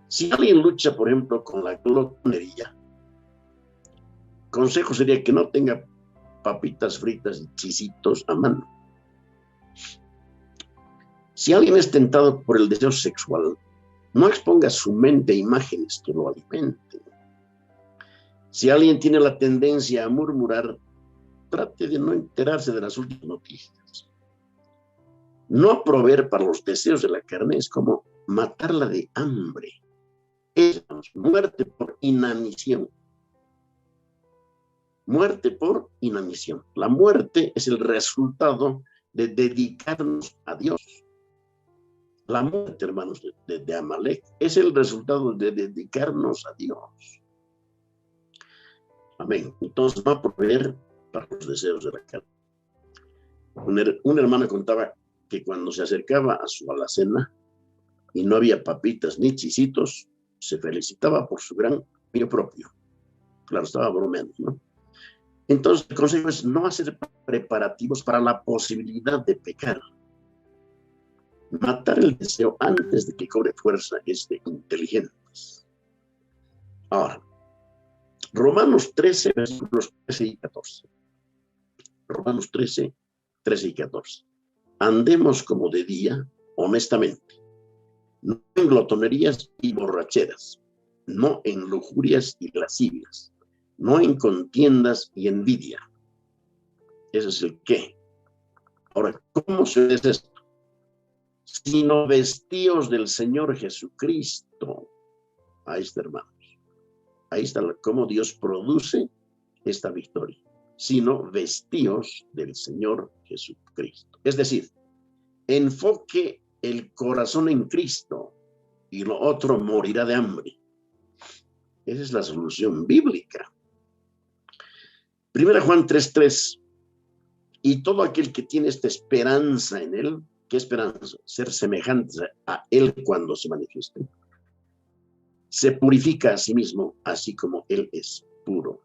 S1: Si alguien lucha, por ejemplo, con la glotonería, consejo sería que no tenga papitas fritas y chisitos a mano. Si alguien es tentado por el deseo sexual, no exponga su mente a imágenes que lo alimenten. Si alguien tiene la tendencia a murmurar, trate de no enterarse de las últimas noticias. No proveer para los deseos de la carne es como matarla de hambre. Es muerte por inanición. Muerte por inanición. La muerte es el resultado de dedicarnos a Dios. La muerte, hermanos, de Amalek es el resultado de dedicarnos a Dios. Amén. Entonces va a proveer para los deseos de la carne. Una hermana contaba que cuando se acercaba a su alacena y no había papitas ni chisitos, se felicitaba por su gran mío propio. Claro, estaba bromeando, ¿no? Entonces el consejo es no hacer preparativos para la posibilidad de pecar. Matar el deseo antes de que cobre fuerza es de inteligentes. Ahora, Romanos 13, versículos 13 y 14. Romanos 13, 13 y 14. Andemos como de día, honestamente, no en glotonerías y borracheras, no en lujurias y lascivias, no en contiendas y envidia. Ese es el qué. Ahora, ¿cómo se hace esto? Sino vestíos del Señor Jesucristo. Ahí está, hermanos. Ahí está cómo Dios produce esta victoria. Sino vestíos del Señor Jesucristo. Es decir, enfoque el corazón en Cristo y lo otro morirá de hambre. Esa es la solución bíblica. Primera Juan 3:3. Y todo aquel que tiene esta esperanza en él, ¿qué esperanza? Ser semejantes a él cuando se manifieste. Se purifica a sí mismo, así como él es puro.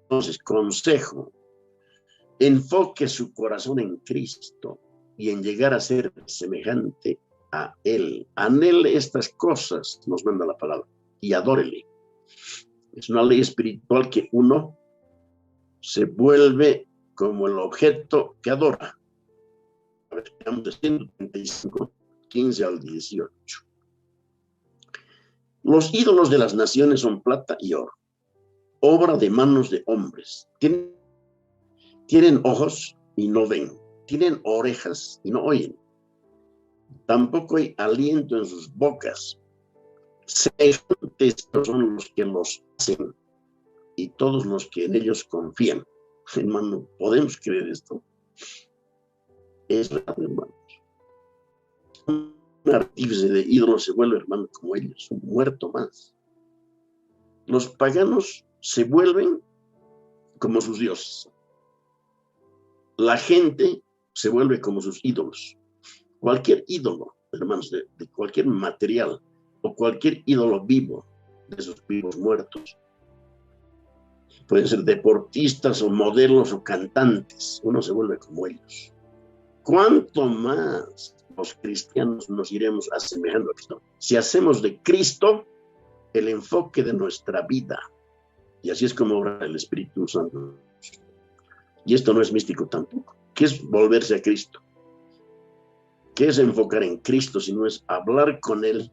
S1: Entonces, consejo, enfoque su corazón en Cristo y en llegar a ser semejante a él. Anhele estas cosas, nos manda la palabra, y adórele. Es una ley espiritual que uno se vuelve como el objeto que adora. A ver, veamos de 135, 15 al 18. Los ídolos de las naciones son plata y oro, obra de manos de hombres. Tienen ojos y no ven, tienen orejas y no oyen. Tampoco hay aliento en sus bocas. Semejantes son los que los hacen y todos los que en ellos confían. Hermano, ¿podemos creer esto? Es real, hermano. Un artífice de ídolos se vuelve, hermano, como ellos, un muerto más. Los paganos se vuelven como sus dioses. La gente se vuelve como sus ídolos. Cualquier ídolo, hermanos, de cualquier material o cualquier ídolo vivo, de esos vivos muertos, pueden ser deportistas o modelos o cantantes, uno se vuelve como ellos. ¿Cuánto más los cristianos nos iremos asemejando a Cristo? Si hacemos de Cristo el enfoque de nuestra vida, y así es como obra el Espíritu Santo. Y esto no es místico tampoco. ¿Qué es volverse a Cristo? ¿Qué es enfocar en Cristo si no es hablar con Él,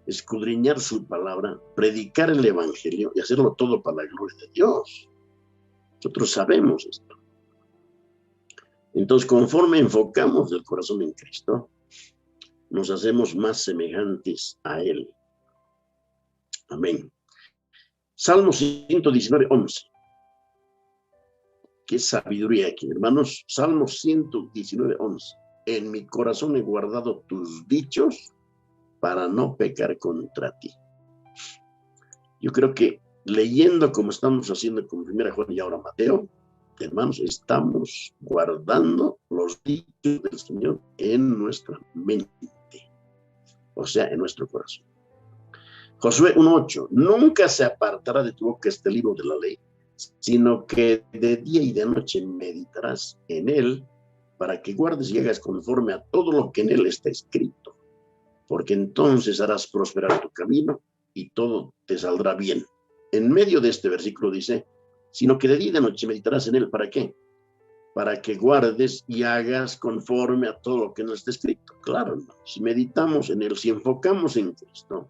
S1: escudriñar su palabra, predicar el Evangelio y hacerlo todo para la gloria de Dios? Nosotros sabemos esto. Entonces, conforme enfocamos el corazón en Cristo, nos hacemos más semejantes a Él. Amén. Salmo 119, 11. Qué sabiduría aquí, hermanos. Salmo 119, 11. En mi corazón he guardado tus dichos para no pecar contra ti. Yo creo que leyendo como estamos haciendo con Primera Juan y ahora Mateo, hermanos, estamos guardando los dichos del Señor en nuestra mente, o sea, en nuestro corazón. Josué 1:8, nunca se apartará de tu boca este libro de la ley, sino que de día y de noche meditarás en él, para que guardes y hagas conforme a todo lo que en él está escrito, porque entonces harás prosperar tu camino y todo te saldrá bien. En medio de este versículo dice, sino que de día y de noche meditarás en él, ¿para qué? Para que guardes y hagas conforme a todo lo que no está escrito. Claro, hermano, si meditamos en él, si enfocamos en Cristo,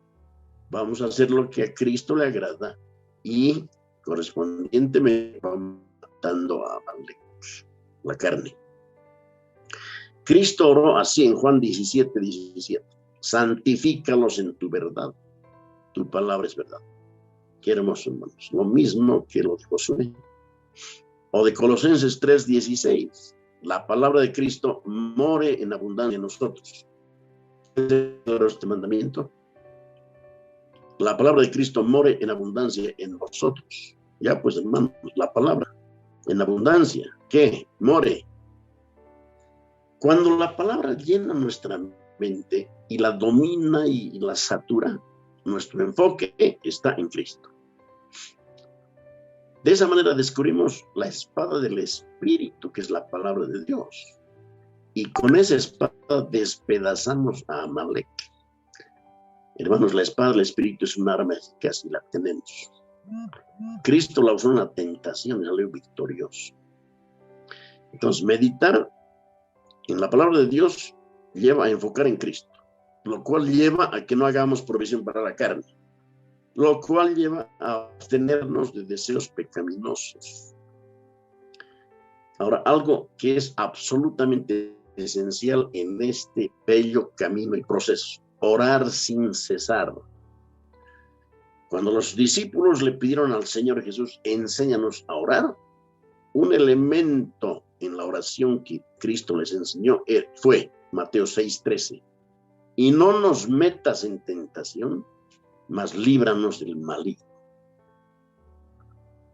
S1: vamos a hacer lo que a Cristo le agrada y correspondientemente vamos matando a la carne. Cristo oró así en Juan 17:17. Santifícalos en tu verdad. Tu palabra es verdad. Qué hermoso, hermanos. Lo mismo que lo de Josué. O de Colosenses 3:16. La palabra de Cristo more en abundancia en nosotros. Este mandamiento. La palabra de Cristo more en abundancia en vosotros. Ya pues, hermanos, la palabra en abundancia. ¿Qué? More. Cuando la palabra llena nuestra mente y la domina y la satura, nuestro enfoque está en Cristo. De esa manera descubrimos la espada del Espíritu, que es la palabra de Dios. Y con esa espada despedazamos a Amalek. Hermanos, la espada del Espíritu es un arma eficaz y la tenemos. Cristo la usó en la tentación y salió victorioso. Entonces, meditar en la palabra de Dios lleva a enfocar en Cristo, lo cual lleva a que no hagamos provisión para la carne, lo cual lleva a abstenernos de deseos pecaminosos. Ahora, algo que es absolutamente esencial en este bello camino y proceso, orar sin cesar. Cuando los discípulos le pidieron al Señor Jesús, enséñanos a orar, un elemento en la oración que Cristo les enseñó fue Mateo 6:13. Y no nos metas en tentación, mas líbranos del maligno.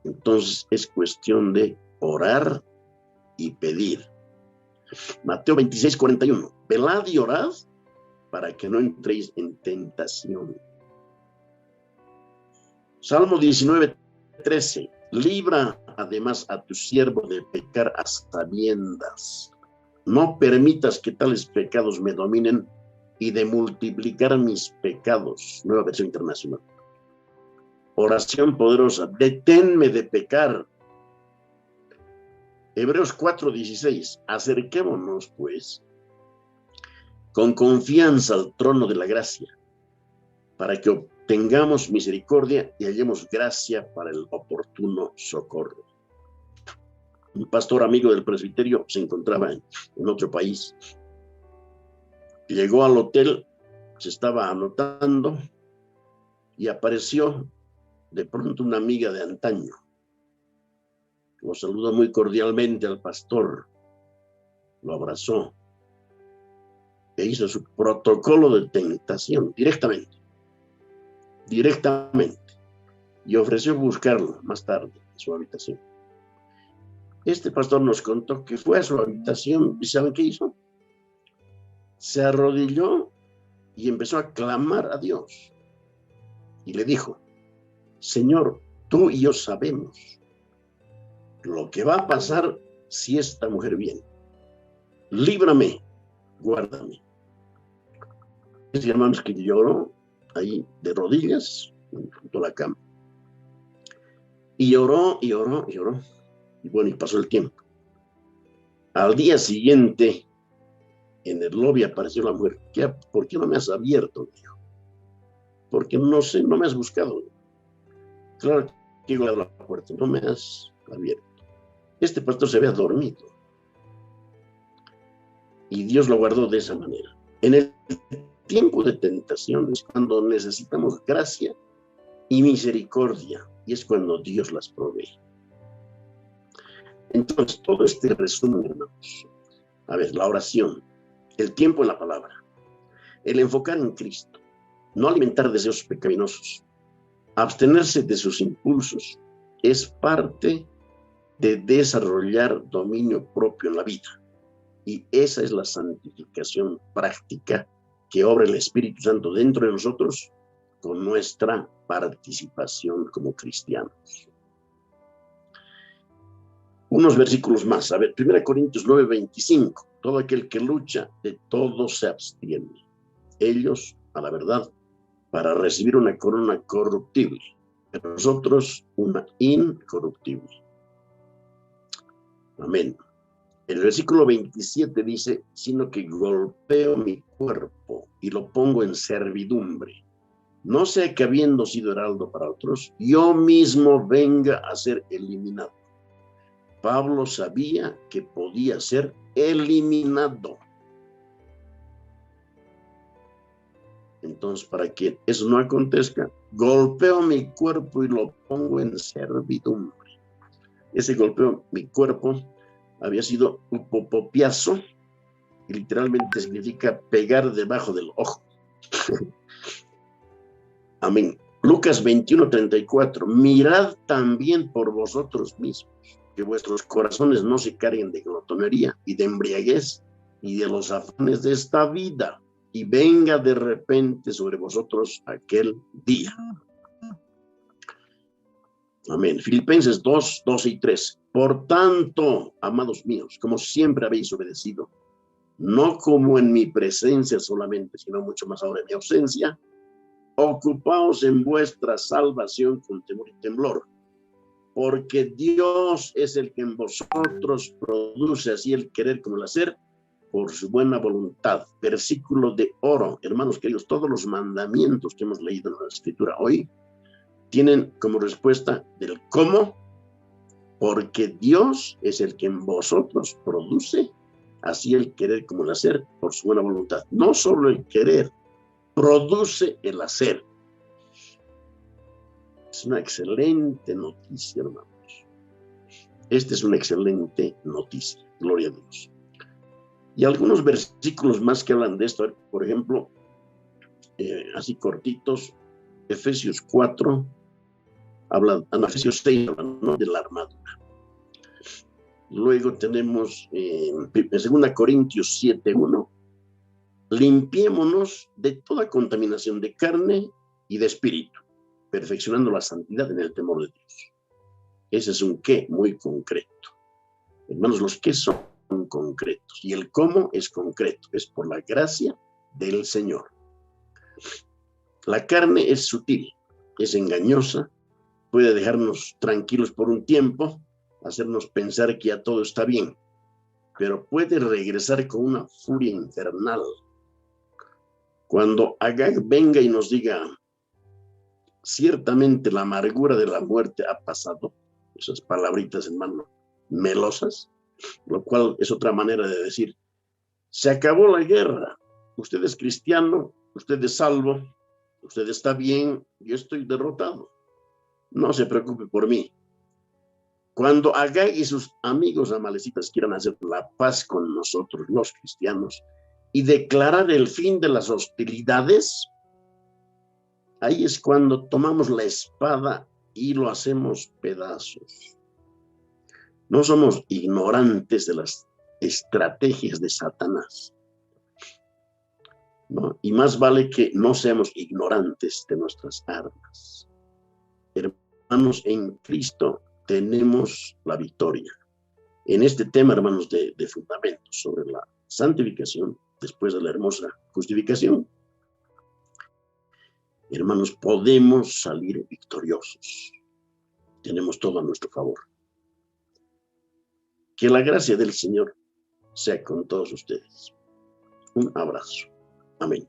S1: Entonces es cuestión de orar y pedir. Mateo 26:41. Velad y orad para que no entréis en tentación. Salmo 19:13. Libra además a tu siervo de pecar a sabiendas. No permitas que tales pecados me dominen y de multiplicar mis pecados. Nueva versión internacional. Oración poderosa. Deténme de pecar. Hebreos 4:16. Acerquémonos, pues, con confianza al trono de la gracia, para que obtengamos misericordia y hallemos gracia para el oportuno socorro. Un pastor amigo del presbiterio se encontraba en otro país. Llegó al hotel, se estaba anotando y apareció de pronto una amiga de antaño. Lo saludó muy cordialmente al pastor, lo abrazó e hizo su protocolo de tentación directamente, y ofreció buscarlo más tarde en su habitación. Este pastor nos contó que fue a su habitación y ¿saben qué hizo? Se arrodilló y empezó a clamar a Dios y le dijo: Señor, tú y yo sabemos lo que va a pasar si esta mujer viene. Líbrame, guárdame. Este hermano es que lloró ahí de rodillas junto a la cama. Y lloró. Y bueno, y pasó el tiempo. Al día siguiente, en el lobby apareció la mujer. ¿Por qué no me has abierto? Dijo. Porque no sé, no me has buscado. Claro que he a la puerta, no me has abierto. Este pastor se había dormido. Y Dios lo guardó de esa manera. En el tiempo de tentación es cuando necesitamos gracia y misericordia. Y es cuando Dios las provee. Entonces, todo este resumen, hermanos. A ver, la oración, el tiempo en la palabra, el enfocar en Cristo, no alimentar deseos pecaminosos, abstenerse de sus impulsos, es parte de desarrollar dominio propio en la vida. Y esa es la santificación práctica que obra el Espíritu Santo dentro de nosotros con nuestra participación como cristianos. Unos versículos más. A ver, 1 Corintios 9:25. Todo aquel que lucha, de todo se abstiene. Ellos, a la verdad, para recibir una corona corruptible, pero nosotros una incorruptible. Amén. El versículo 27 dice: sino que golpeo mi cuerpo y lo pongo en servidumbre, no sea que habiendo sido heraldo para otros, yo mismo venga a ser eliminado. Pablo sabía que podía ser eliminado. Entonces, para que eso no acontezca, golpeo mi cuerpo y lo pongo en servidumbre. Ese golpeo mi cuerpo había sido un popopiazo, que literalmente significa pegar debajo del ojo. Amén. Lucas 21:34. Mirad también por vosotros mismos, que vuestros corazones no se carguen de glotonería y de embriaguez y de los afanes de esta vida, y venga de repente sobre vosotros aquel día. Amén. Filipenses 2:12 y 13. Por tanto, amados míos, como siempre habéis obedecido, no como en mi presencia solamente, sino mucho más ahora en mi ausencia, ocupaos en vuestra salvación con temor y temblor, porque Dios es el que en vosotros produce así el querer como el hacer por su buena voluntad. Versículo de oro, hermanos queridos. Todos los mandamientos que hemos leído en la Escritura hoy tienen como respuesta del cómo, porque Dios es el que en vosotros produce así el querer como el hacer por su buena voluntad. No solo el querer, produce el hacer. Es una excelente noticia, hermanos. Esta es una excelente noticia. Gloria a Dios. Y algunos versículos más que hablan de esto. Por ejemplo, así cortitos, Efesios 4, habla, Efesios 6, habla, ¿no?, de la armadura. Luego tenemos en 2 Corintios 7:1, limpiémonos de toda contaminación de carne y de espíritu, perfeccionando la santidad en el temor de Dios. Ese es un qué muy concreto. Hermanos, los qué son concretos y el cómo es concreto, es por la gracia del Señor. La carne es sutil, es engañosa, puede dejarnos tranquilos por un tiempo, hacernos pensar que ya todo está bien, pero puede regresar con una furia infernal. Cuando Agag venga y nos diga, ciertamente la amargura de la muerte ha pasado, esas palabritas, hermano, melosas, lo cual es otra manera de decir, se acabó la guerra, usted es cristiano, usted es salvo, usted está bien, yo estoy derrotado, no se preocupe por mí. Cuando Agag y sus amigos amalecitas quieran hacer la paz con nosotros, los cristianos, y declarar el fin de las hostilidades, ahí es cuando tomamos la espada y lo hacemos pedazos. No somos ignorantes de las estrategias de Satanás, ¿no? Y más vale que no seamos ignorantes de nuestras armas. Hermanos, en Cristo tenemos la victoria. En este tema, hermanos, de fundamentos sobre la santificación, después de la hermosa justificación, hermanos, podemos salir victoriosos. Tenemos todo a nuestro favor. Que la gracia del Señor sea con todos ustedes. Un abrazo. Amén.